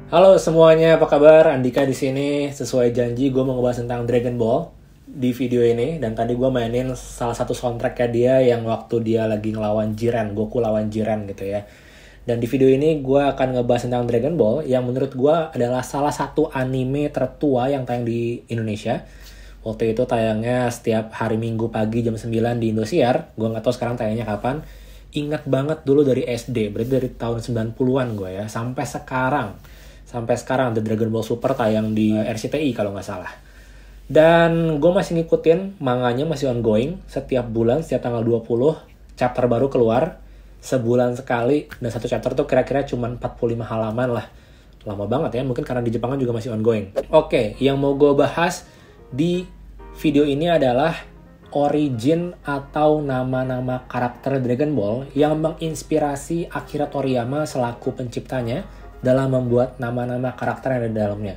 Halo semuanya, apa kabar? Andika di sini. Sesuai janji, gue mau ngebahas tentang Dragon Ball di video ini. Dan tadi gue mainin salah satu soundtracknya dia yang waktu dia lagi ngelawan Jiren, Goku lawan Jiren gitu ya. Dan di video ini gue akan ngebahas tentang Dragon Ball yang menurut gue adalah salah satu anime tertua yang tayang di Indonesia. Waktu itu tayangnya setiap hari Minggu pagi jam 9 di Indosiar. Gue nggak tahu sekarang tayangnya kapan. Ingat banget dulu dari SD, berarti dari tahun 90-an gue ya, sampai sekarang. Sampai sekarang The Dragon Ball Super tayang di RCTI kalau nggak salah. Dan gue masih ngikutin, manganya masih ongoing. Setiap bulan, setiap tanggal 20, chapter baru keluar. Sebulan sekali, dan satu chapter tuh kira-kira cuma 45 halaman lah. Lama banget ya, mungkin karena di Jepang juga masih ongoing. Oke, yang mau gue bahas di video ini adalah origin atau nama-nama karakter Dragon Ball yang menginspirasi Akira Toriyama selaku penciptanya dalam membuat nama-nama karakter yang ada di dalamnya.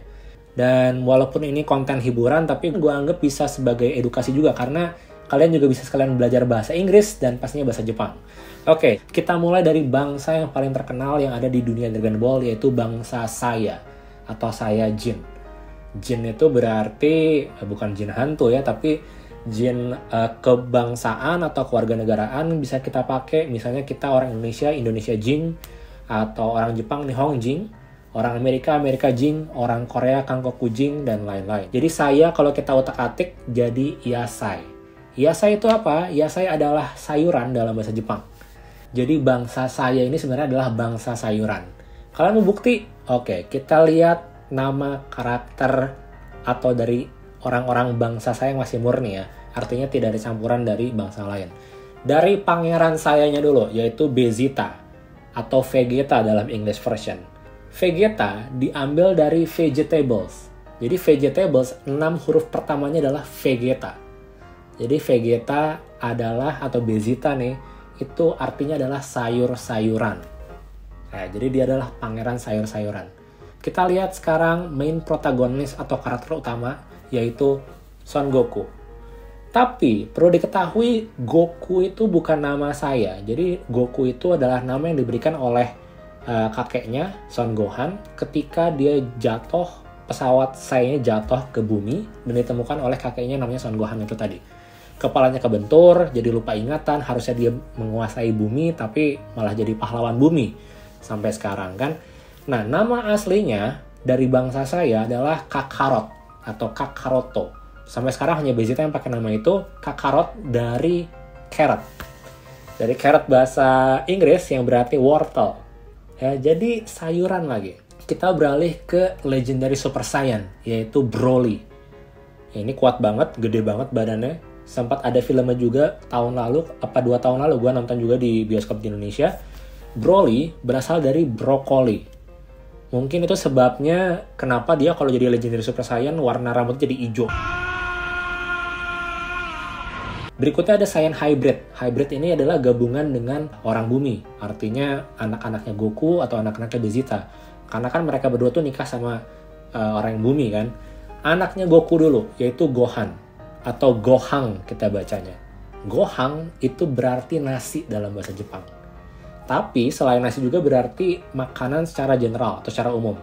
Dan walaupun ini konten hiburan, tapi gue anggap bisa sebagai edukasi juga, karena kalian juga bisa sekalian belajar bahasa Inggris dan pastinya bahasa Jepang. Oke, kita mulai dari bangsa yang paling terkenal yang ada di dunia Dragon Ball, yaitu bangsa Saya atau Saya Jin. Jin itu berarti, bukan jin hantu ya, tapi jin kebangsaan atau kewarganegaraan bisa kita pakai. Misalnya kita orang Indonesia, Indonesia Jin, atau orang Jepang Nihon Jin, orang Amerika Jin, orang Korea Kankoku Jin, dan lain-lain. Jadi saya kalau kita otak-atik jadi Yasai. Yasai itu apa? Yasai adalah sayuran dalam bahasa Jepang. Jadi bangsa saya ini sebenarnya adalah bangsa sayuran. Kalian mau bukti? Oke, kita lihat nama karakter atau dari orang-orang bangsa saya yang masih murni ya. Artinya tidak ada campuran dari bangsa lain. Dari pangeran sayanya dulu, yaitu Bezita atau Vegeta dalam English version. Vegeta diambil dari vegetables. Jadi vegetables, 6 huruf pertamanya adalah Vegeta. Jadi Vegeta adalah, atau Bezita nih, itu artinya adalah sayur-sayuran. Nah, jadi dia adalah pangeran sayur-sayuran. Kita lihat sekarang main protagonis atau karakter utama, yaitu Son Goku. Tapi perlu diketahui Goku itu bukan nama saya. Jadi Goku itu adalah nama yang diberikan oleh kakeknya Son Gohan ketika dia jatuh, pesawat sayanya jatuh ke bumi dan ditemukan oleh kakeknya namanya Son Gohan itu tadi. Kepalanya kebentur, jadi lupa ingatan, harusnya dia menguasai bumi tapi malah jadi pahlawan bumi sampai sekarang kan. Nah, nama aslinya dari bangsa saya adalah Kakarot atau Kakaroto. Sampai sekarang hanya Bezita yang pakai nama itu, Kakarot dari carrot. Dari carrot bahasa Inggris yang berarti wortel. Ya, jadi sayuran lagi. Kita beralih ke legendary Super Saiyan, yaitu Broly. Ya, ini kuat banget, gede banget badannya. Sempat ada filmnya juga tahun lalu, 2 tahun lalu, gue nonton juga di bioskop di Indonesia. Broly berasal dari brokoli. Mungkin itu sebabnya kenapa dia kalau jadi legendary Super Saiyan warna rambutnya jadi hijau. Berikutnya ada Saiyan Hybrid. Hybrid ini adalah gabungan dengan orang bumi. Artinya anak-anaknya Goku atau anak-anaknya Bezita. Karena kan mereka berdua tuh nikah sama orang bumi kan. Anaknya Goku dulu, yaitu Gohan. Atau Gohang kita bacanya. Gohang itu berarti nasi dalam bahasa Jepang. Tapi selain nasi juga berarti makanan secara general atau secara umum.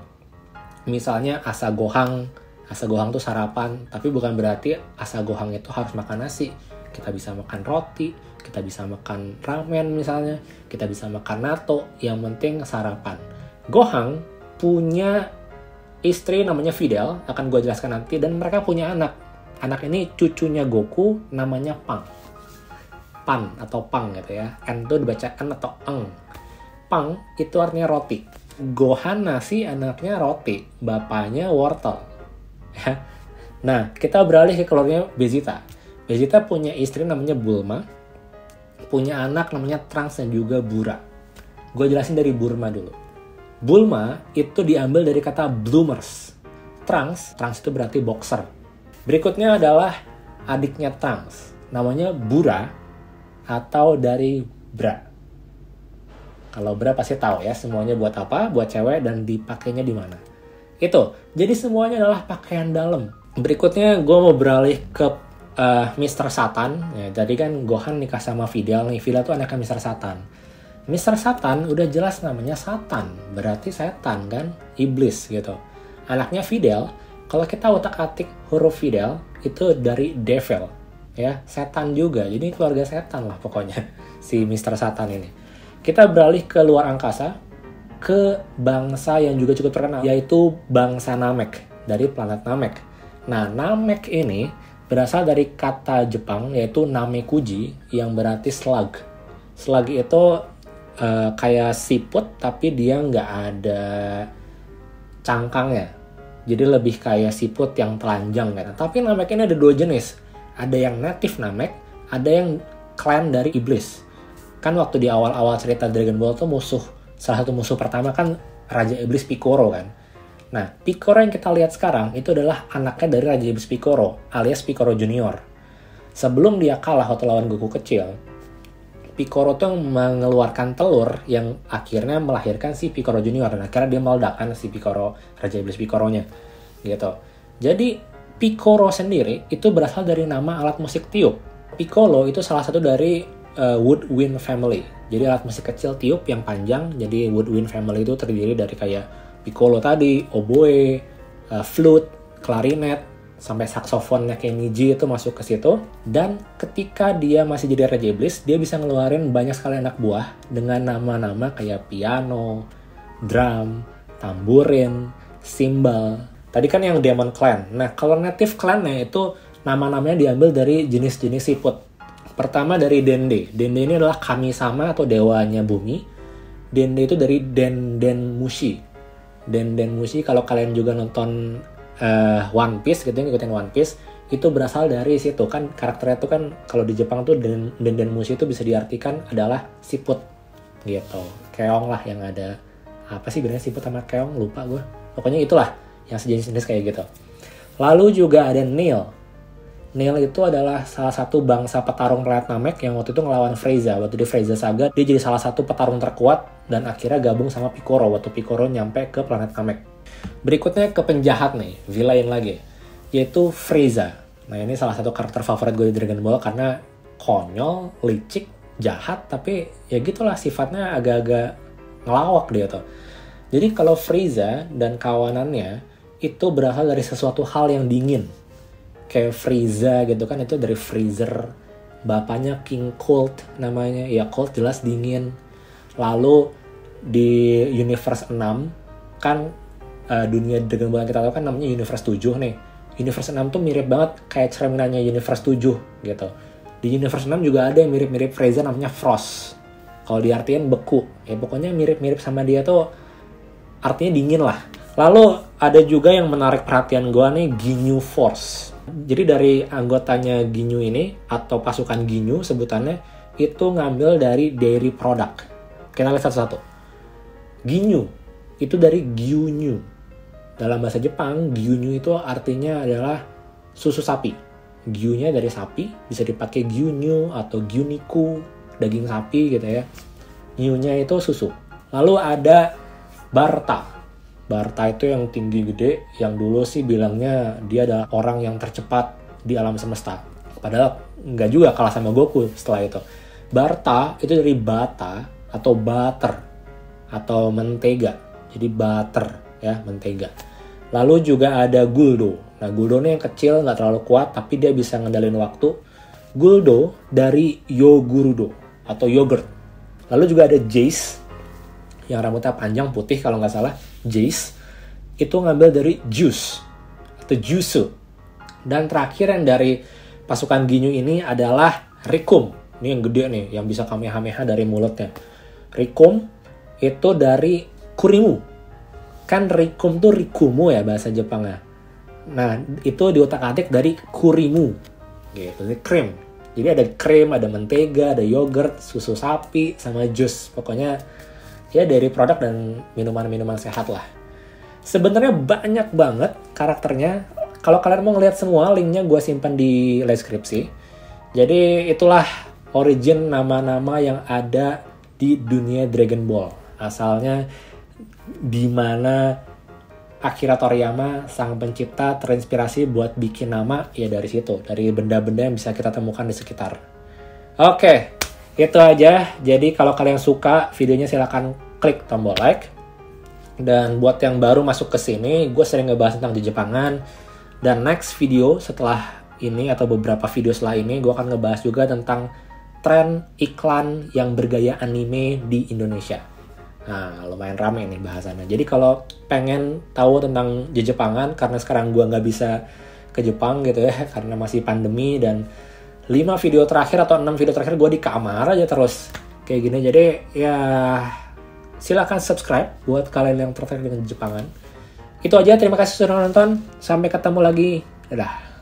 Misalnya asa gohang. Asa gohang itu sarapan. Tapi bukan berarti asa gohang itu harus makan nasi. Kita bisa makan roti, kita bisa makan ramen misalnya, kita bisa makan natto, yang penting sarapan. Gohang punya istri namanya Fidel, akan gue jelaskan nanti, dan mereka punya anak. Anak ini cucunya Goku, namanya Pang. Pan atau Pang gitu ya. N itu dibaca N atau Eng. Pang itu artinya roti. Gohan nasi, anaknya roti, bapaknya wortel. Nah, kita beralih ke keluarga Bezita. Bezita punya istri namanya Bulma, punya anak namanya Trunks dan juga Bura. Gue jelasin dari Bulma dulu. Bulma itu diambil dari kata bloomers. Trunks itu berarti boxer. Berikutnya adalah adiknya Trunks, namanya Bura atau dari Bra. Kalau Bra pasti tahu ya semuanya buat apa, buat cewek dan dipakainya di mana. Itu, jadi semuanya adalah pakaian dalam. Berikutnya gue mau beralih ke Mr. Satan. Ya, jadi kan Gohan nikah sama Fidel nih. Fidel tuh anaknya Mr. Satan. Mr. Satan udah jelas namanya Satan, berarti setan kan, iblis gitu. Anaknya Fidel, kalau kita utak-atik huruf Fidel itu dari devil, ya, setan juga. Jadi keluarga setan lah pokoknya si Mr. Satan ini. Kita beralih ke luar angkasa, ke bangsa yang juga cukup terkenal, yaitu bangsa Namek, dari planet Namek. Nah, Namek ini berasal dari kata Jepang, yaitu Namekuji, yang berarti slug. Slug itu kayak siput, tapi dia nggak ada cangkangnya. Jadi lebih kayak siput yang telanjang kan. Tapi Namek ini ada dua jenis. Ada yang native Namek, ada yang clan dari iblis. Kan waktu di awal-awal cerita Dragon Ball tuh salah satu musuh pertama kan Raja Iblis Piccolo kan. Nah, Piccolo yang kita lihat sekarang itu adalah anaknya dari Raja Iblis Piccolo, alias Piccolo Junior. Sebelum dia kalah waktu lawan Goku kecil, Piccolo tuh mengeluarkan telur yang akhirnya melahirkan si Piccolo Junior, dan akhirnya dia meledakkan si Piccolo, Raja Iblis Piccolo-nya gitu. Jadi Piccolo sendiri itu berasal dari nama alat musik tiup. Piccolo itu salah satu dari woodwind family. Jadi alat musik kecil tiup yang panjang. Jadi woodwind family itu terdiri dari kayak piccolo tadi, oboe, flute, klarinet, sampai saksofonnya kayak Niji itu masuk ke situ. Dan ketika dia masih jadi Raja Iblis, dia bisa ngeluarin banyak sekali anak buah dengan nama-nama kayak piano, drum, tamburin, cymbal. Tadi kan yang Demon Clan. Nah, kalau Native Clan-nya itu nama-namanya diambil dari jenis-jenis siput. Pertama dari Dende. Dende ini adalah kami-sama atau dewanya bumi. Dende itu dari Den Mushi. Den Mushi, kalau kalian juga nonton One Piece gitu, ngikutin One Piece, itu berasal dari situ kan. Karakternya itu kan kalau di Jepang tuh Den Mushi itu bisa diartikan adalah siput gitu. Keong lah yang ada. Apa sih bedanya siput sama keong? Lupa gue. Pokoknya itulah yang sejenis-jenis kayak gitu. Lalu juga ada Neil. Neil itu adalah salah satu bangsa petarung planet Namek yang waktu itu ngelawan Frieza. Waktu di Frieza Saga, dia jadi salah satu petarung terkuat dan akhirnya gabung sama Piccolo waktu Piccolo nyampe ke planet Namek. Berikutnya ke penjahat nih, villain lagi, yaitu Frieza. Nah, ini salah satu karakter favorit gue di Dragon Ball karena konyol, licik, jahat, tapi ya gitulah sifatnya agak-agak ngelawak dia tuh. Jadi kalau Frieza dan kawanannya itu berasal dari sesuatu hal yang dingin. Kayak Frieza gitu kan, itu dari freezer. Bapaknya King Cold namanya. Ya Cold jelas dingin. Lalu di Universe 6 kan dunia Dragon Ball yang kita tahu kan namanya Universe 7 nih. Universe 6 tuh mirip banget kayak cerminannya Universe 7 gitu. Di Universe 6 juga ada yang mirip-mirip Frieza namanya Frost. Kalau diartikan beku. Ya pokoknya mirip-mirip sama dia tuh artinya dingin lah. Lalu ada juga yang menarik perhatian gue nih, Ginyu Force. Jadi dari anggotanya Ginyu ini, atau pasukan Ginyu sebutannya, itu ngambil dari dairy product. Kita lihat satu-satu. Ginyu, itu dari Gyunyu. Dalam bahasa Jepang, Gyunyu itu artinya adalah susu sapi. Gyunya dari sapi, bisa dipakai Gyunyu atau Gyuniku, daging sapi gitu ya. Nyunya itu susu. Lalu ada Barta. Barta itu yang tinggi gede, yang dulu sih bilangnya dia adalah orang yang tercepat di alam semesta. Padahal nggak juga, kalah sama Goku setelah itu. Barta itu dari bata atau butter atau mentega. Jadi butter ya, mentega. Lalu juga ada Guldo. Nah, Guldo ini yang kecil, nggak terlalu kuat, tapi dia bisa ngendalin waktu. Guldo dari Yogurudo atau yogurt. Lalu juga ada Jace, yang rambutnya panjang putih kalau nggak salah. Jace itu ngambil dari juice atau jutsu. Dan terakhir yang dari pasukan Ginyu ini adalah Rikum. Ini yang gede nih, yang bisa kamehameha dari mulutnya. Rikum itu dari Kurimu. Kan Rikum tuh Rikumu ya bahasa Jepangnya. Nah, itu diotak-atik dari Kurimu. Gitu, ini krim. Jadi ada krim, ada mentega, ada yogurt, susu sapi, sama jus. Pokoknya ya dari produk dan minuman-minuman sehat lah. Sebenarnya banyak banget karakternya. Kalau kalian mau ngeliat semua, linknya gue simpan di deskripsi. Jadi itulah origin nama-nama yang ada di dunia Dragon Ball. Asalnya di mana Akira Toriyama, sang pencipta, terinspirasi buat bikin nama ya dari situ. Dari benda-benda yang bisa kita temukan di sekitar. Oke, Itu aja. Jadi kalau kalian suka videonya silahkan klik tombol like. Dan buat yang baru masuk ke sini, gue sering ngebahas tentang Jepangan. Dan next video setelah ini atau beberapa video setelah ini, gue akan ngebahas juga tentang tren iklan yang bergaya anime di Indonesia. Nah, lumayan rame nih bahasannya. Jadi kalau pengen tahu tentang Jepangan, karena sekarang gue nggak bisa ke Jepang gitu ya, karena masih pandemi, dan 5 video terakhir atau 6 video terakhir gue di kamar aja terus kayak gini. Jadi ya silakan subscribe buat kalian yang tertarik dengan Jepangan. Itu aja, terima kasih sudah nonton. Sampai ketemu lagi. Dadah.